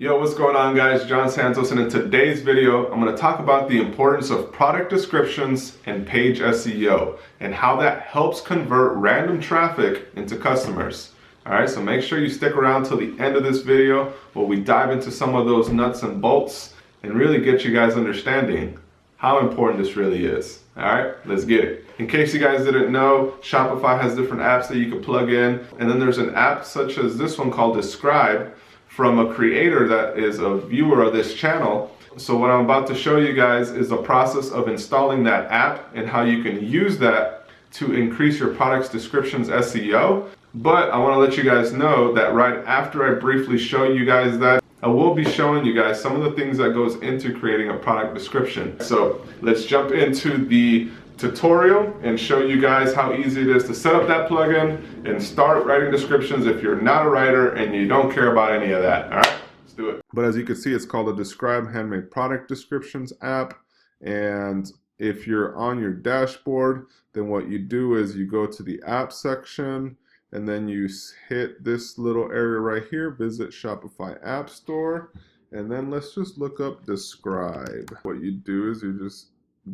Yo, what's going on guys? John Santos, and in today's video, I'm going to talk about the importance of product descriptions and page SEO and how that helps convert random traffic into customers. Alright, so make sure you stick around till the end of this video where we dive into some of those nuts and bolts and really get you guys understanding how important this really is. Alright, let's get it. In case you guys didn't know, Shopify has different apps that you can plug in, and then there's an app such as this one called Describe from a creator that is a viewer of this channel. So what I'm about to show you guys is the process of installing that app and how you can use that to increase your product's descriptions SEO. But I want to let you guys know that right after I briefly show you guys that, I will be showing you guys some of the things that goes into creating a product description. So let's jump into the tutorial and show you guys how easy it is to set up that plugin and start writing descriptions if you're not a writer and you don't care about any of that. All right, let's do it. But as you can see, it's called the Describe Handmade Product Descriptions app. And if you're on your dashboard, then what you do is you go to the app section and then you hit this little area right here, visit Shopify App Store. And then let's just look up Describe. What you do is you just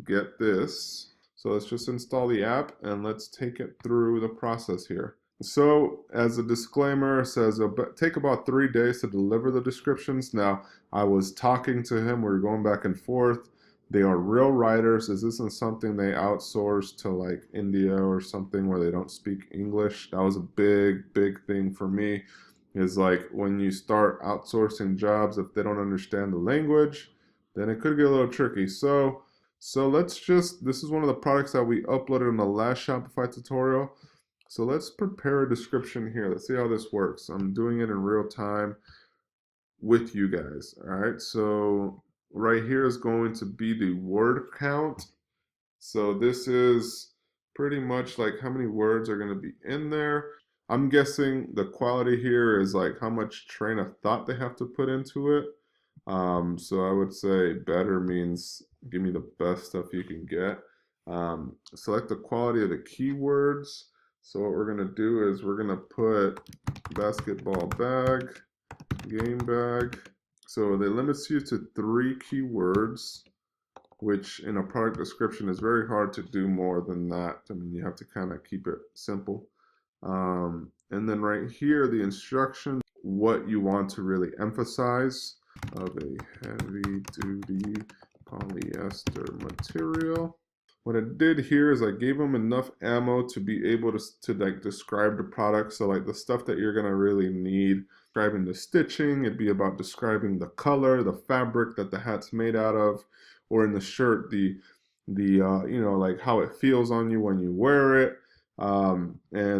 get this. So let's just install the app and let's take it through the process here. So as a disclaimer, it says take about 3 days to deliver the descriptions. Now, I was talking to him, we were going back and forth. They are real writers. This isn't something they outsource to like India or something where they don't speak English. That was a big thing for me, is like when you start outsourcing jobs, if they don't understand the language, then it could get a little tricky. So let's just, this is one of the products that we uploaded in the last Shopify tutorial. So let's prepare a description here. Let's see how this works. I'm doing it in real time with you guys. All right, so right here is going to be the word count. So this is pretty much like how many words are going to be in there. I'm guessing the quality here is like how much train of thought they have to put into it. So I would say better means give me the best stuff you can get. Select the quality of the keywords. So what we're going to do is we're going to put basketball bag, game bag. So they limits you to 3 keywords, which in a product description is very hard to do more than that. I mean, you have to kind of keep it simple. And then right here, the instructions, what you want to really emphasize. Of a heavy-duty polyester material. What I did here is I gave them enough ammo to be able to like describe the product. So like the stuff that you're gonna really need, describing the stitching, it'd be about describing the color, the fabric that the hat's made out of, or in the shirt, the you know, like how it feels on you when you wear it. And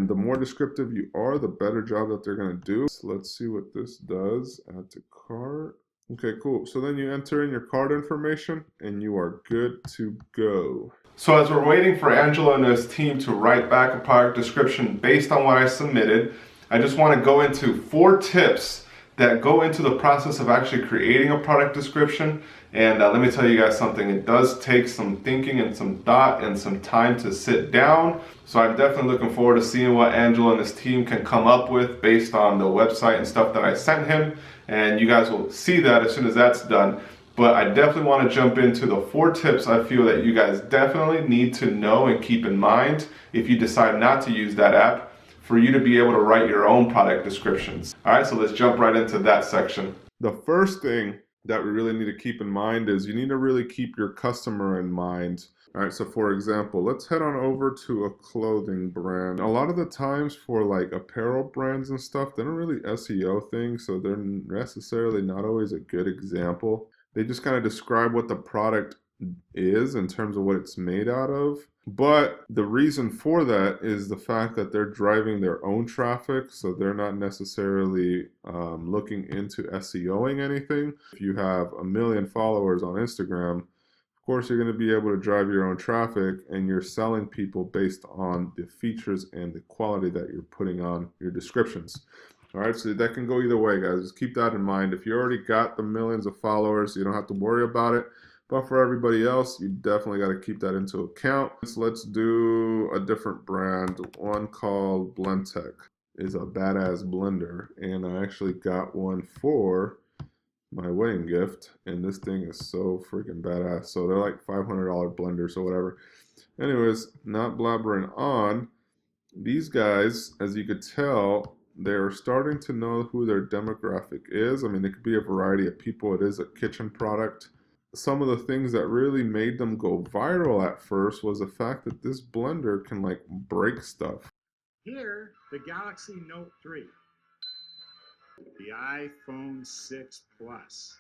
the more descriptive you are, the better job that they're gonna do. So let's see what this does. Add to cart. Okay, cool. So then you enter in your card information and you are good to go. So as we're waiting for Angela and his team to write back a product description based on what I submitted, I just want to go into 4 tips that go into the process of actually creating a product description. And let me tell you guys something, it does take some thinking and some thought and some time to sit down. So I'm definitely looking forward to seeing what Angelo and his team can come up with based on the website and stuff that I sent him. And you guys will see that as soon as that's done. But I definitely want to jump into the 4 tips I feel that you guys definitely need to know and keep in mind if you decide not to use that app, for you to be able to write your own product descriptions. All right, so let's jump right into that section. The first thing that we really need to keep in mind is you need to really keep your customer in mind. All right, so for example, let's head on over to a clothing brand. A lot of the times for like apparel brands and stuff, they don't really SEO things, so they're necessarily not always a good example. They just kind of describe what the product is in terms of what it's made out of. But the reason for that is the fact that they're driving their own traffic, so they're not necessarily looking into SEOing anything. If you have 1 million followers on Instagram, of course you're going to be able to drive your own traffic, and you're selling people based on the features and the quality that you're putting on your descriptions. All right, so that can go either way, guys. Just keep that in mind. If you already got the millions of followers, you don't have to worry about it. But for everybody else, you definitely got to keep that into account. So let's do a different brand, one called Blendtec. Is a badass blender, and I actually got one for my wedding gift, and this thing is so freaking badass. So they're like $500 blenders or whatever. Anyways, not blabbering on, these guys, as you could tell, they're starting to know who their demographic is. I mean, it could be a variety of people. It is a kitchen product. Some of the things that really made them go viral at first was the fact that this blender can like break stuff. Here, the Galaxy Note 3, the iPhone 6 Plus.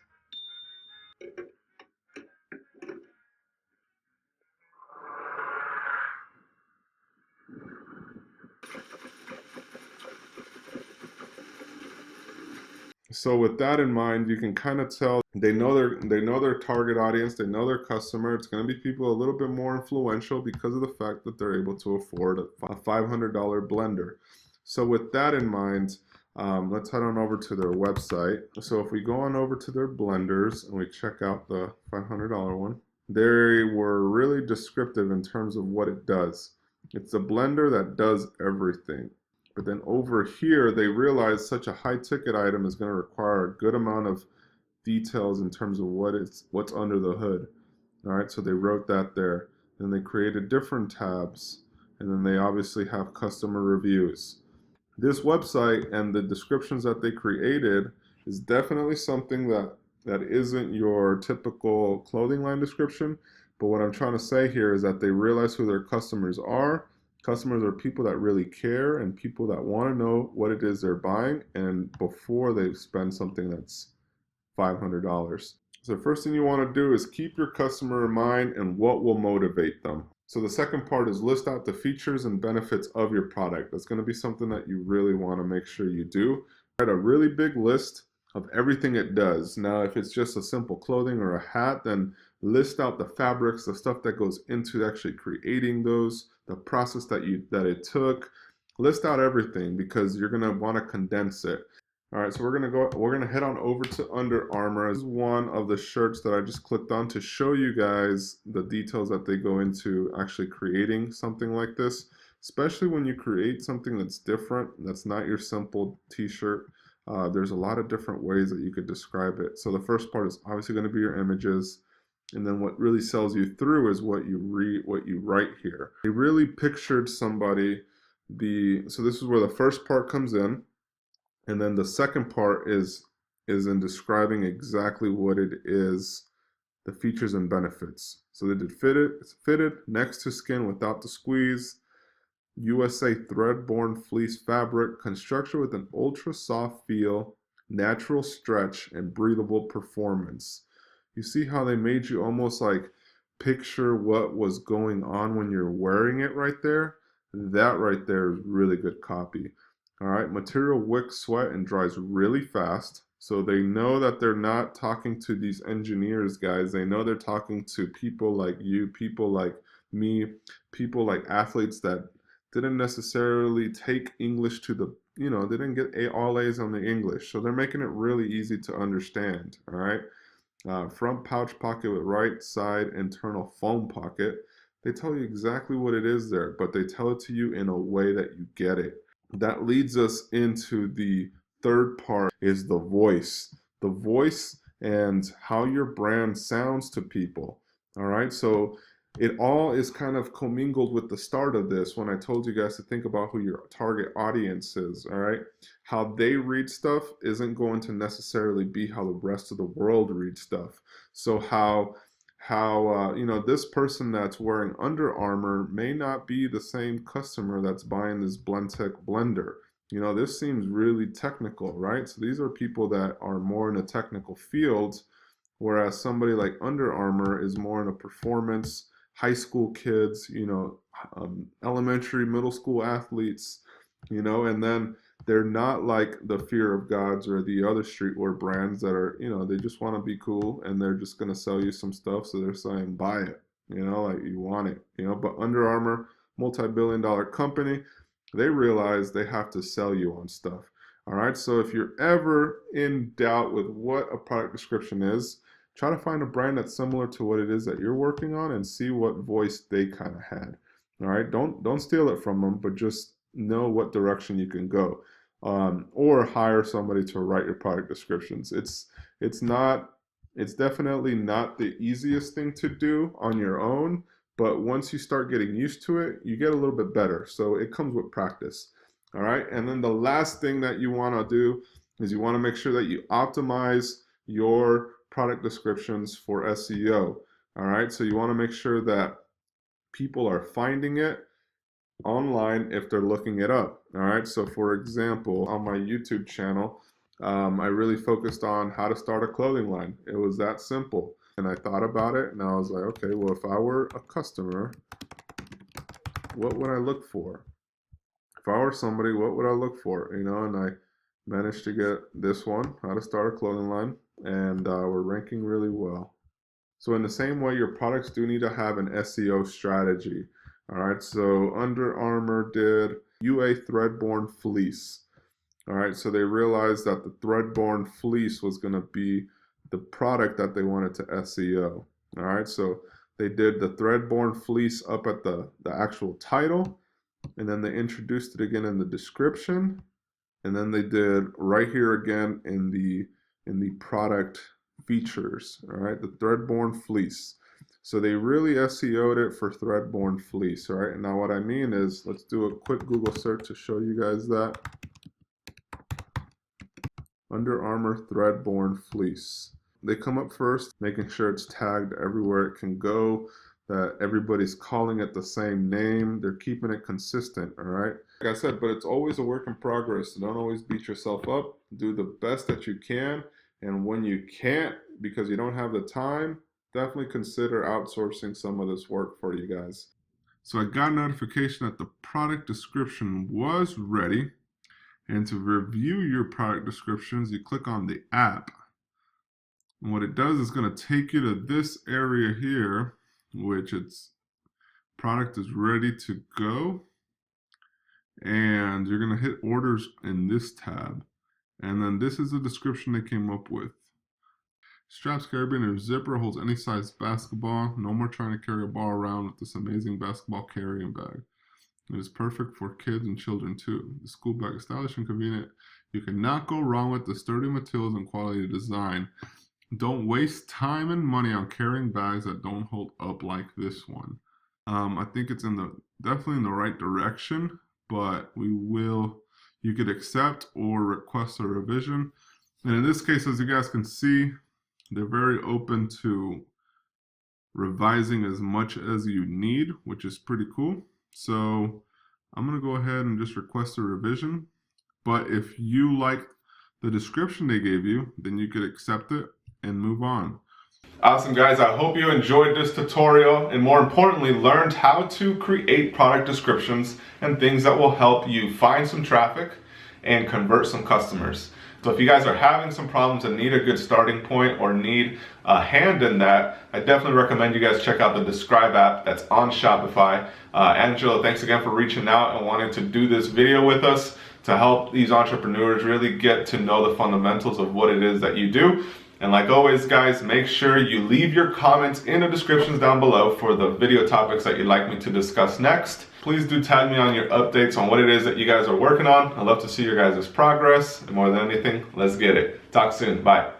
So with that in mind, you can kind of tell they know their target audience, they know their customer. It's going to be people a little bit more influential because of the fact that they're able to afford a $500 blender. So with that in mind, let's head on over to their website. So if we go on over to their blenders and we check out the $500 one, they were really descriptive in terms of what it does. It's a blender that does everything. But then over here, they realize such a high ticket item is going to require a good amount of details in terms of what's under the hood. All right, so they wrote that there. Then they created different tabs, and then they obviously have customer reviews. This website and the descriptions that they created is definitely something that isn't your typical clothing line description. But what I'm trying to say here is that they realize who their customers are. Customers are people that really care and people that want to know what it is they're buying and before they spend something that's $500. So the first thing you want to do is keep your customer in mind and what will motivate them. So the second part is list out the features and benefits of your product. That's going to be something that you really want to make sure you do. Write a really big list of everything it does. Now, if it's just a simple clothing or a hat, then list out the fabrics, the stuff that goes into actually creating those, the process that it took. List out everything because you're going to want to condense it. All right, so we're gonna head on over to Under Armour. This is one of the shirts that I just clicked on to show you guys the details that they go into actually creating something like this, especially when you create something that's different, that's not your simple t-shirt. There's a lot of different ways that you could describe it. So the first part is obviously going to be your images, and then what really sells you through is what you read, what you write here. They really pictured somebody. So this is where the first part comes in. And then the second part is in describing exactly what it is, the features and benefits. So they did it's fitted next to skin without the squeeze, USA thread-borne fleece fabric, construction with an ultra soft feel, natural stretch, and breathable performance. You see how they made you almost like picture what was going on when you're wearing it right there? That right there is really good copy. All right, material wicks sweat and dries really fast. So they know that they're not talking to these engineers, guys. They know they're talking to people like you, people like me, people like athletes that didn't necessarily take English to the, they didn't get all A's on the English. So they're making it really easy to understand, all right? Front pouch pocket with right side internal foam pocket. They tell you exactly what it is there, but they tell it to you in a way that you get it. That leads us into the third part is the voice. The voice and how your brand sounds to people. All right, so it all is kind of commingled with the start of this when I told you guys to think about who your target audience is. All right, how they read stuff isn't going to necessarily be how the rest of the world reads stuff. So how this person that's wearing Under Armour may not be the same customer that's buying this Blendtec blender. This seems really technical, right? So these are people that are more in a technical field, whereas somebody like Under Armour is more in a performance, high school kids, elementary, middle school athletes, and then they're not like the Fear of Gods or the other streetwear brands that are, they just want to be cool and they're just going to sell you some stuff. So they're saying, buy it, like you want it, but Under Armour, multi-billion-dollar company, they realize they have to sell you on stuff. All right. So if you're ever in doubt with what a product description is, try to find a brand that's similar to what it is that you're working on and see what voice they kind of had. All right. Don't steal it from them, but just know what direction you can go. or hire somebody to write your product descriptions. It's definitely not the easiest thing to do on your own, but once you start getting used to it, you get a little bit better. So it comes with practice. All right. And then the last thing that you want to do is you want to make sure that you optimize your product descriptions for SEO. All right. So you want to make sure that people are finding it online if they're looking it up. All right. So for example, on my YouTube channel, I really focused on how to start a clothing line. It was that simple. And I thought about it and I was like, okay, well, if I were a customer, what would I look for? If I were somebody, what would I look for? You know, and I managed to get this one, how to start a clothing line, and we're ranking really well. So in the same way, your products do need to have an SEO strategy. All right, so Under Armour did UA Threadborne Fleece. All right, so they realized that the Threadborne Fleece was going to be the product that they wanted to SEO. All right, so they did the Threadborne Fleece up at the actual title, and then they introduced it again in the description, and then they did right here again in the product features. All right, the Threadborne Fleece. So they really SEO'd it for Threadborne Fleece. All right, and now what I mean is, let's do a quick Google search to show you guys that. Under Armour Threadborne Fleece. They come up first, making sure it's tagged everywhere it can go, that everybody's calling it the same name. They're keeping it consistent, all right? Like I said, but it's always a work in progress. So don't always beat yourself up. Do the best that you can. And when you can't, because you don't have the time, definitely consider outsourcing some of this work for you guys. So I got a notification that the product description was ready. And to review your product descriptions, you click on the app. And what it does is going to take you to this area here, which its product is ready to go. And you're going to hit orders in this tab. And then this is the description they came up with. Straps carabiner zipper holds any size basketball. No more trying to carry a ball around with this amazing basketball carrying bag. It is perfect for kids and children too. The school bag is stylish and convenient. You cannot go wrong with the sturdy materials and quality design. Don't waste time and money on carrying bags that don't hold up like this one. I think it's definitely in the right direction, but you could accept or request a revision. And in this case, as you guys can see, they're very open to revising as much as you need, which is pretty cool. So I'm going to go ahead and just request a revision. But if you like the description they gave you, then you could accept it and move on. Awesome, guys. I hope you enjoyed this tutorial and more importantly, learned how to create product descriptions and things that will help you find some traffic and convert some customers. So if you guys are having some problems and need a good starting point or need a hand in that, I definitely recommend you guys check out the Describe app that's on Shopify. Angela, thanks again for reaching out and wanting to do this video with us to help these entrepreneurs really get to know the fundamentals of what it is that you do. And like always, guys, make sure you leave your comments in the descriptions down below for the video topics that you'd like me to discuss next. Please do tag me on your updates on what it is that you guys are working on. I'd love to see your guys' progress. And more than anything, let's get it. Talk soon. Bye.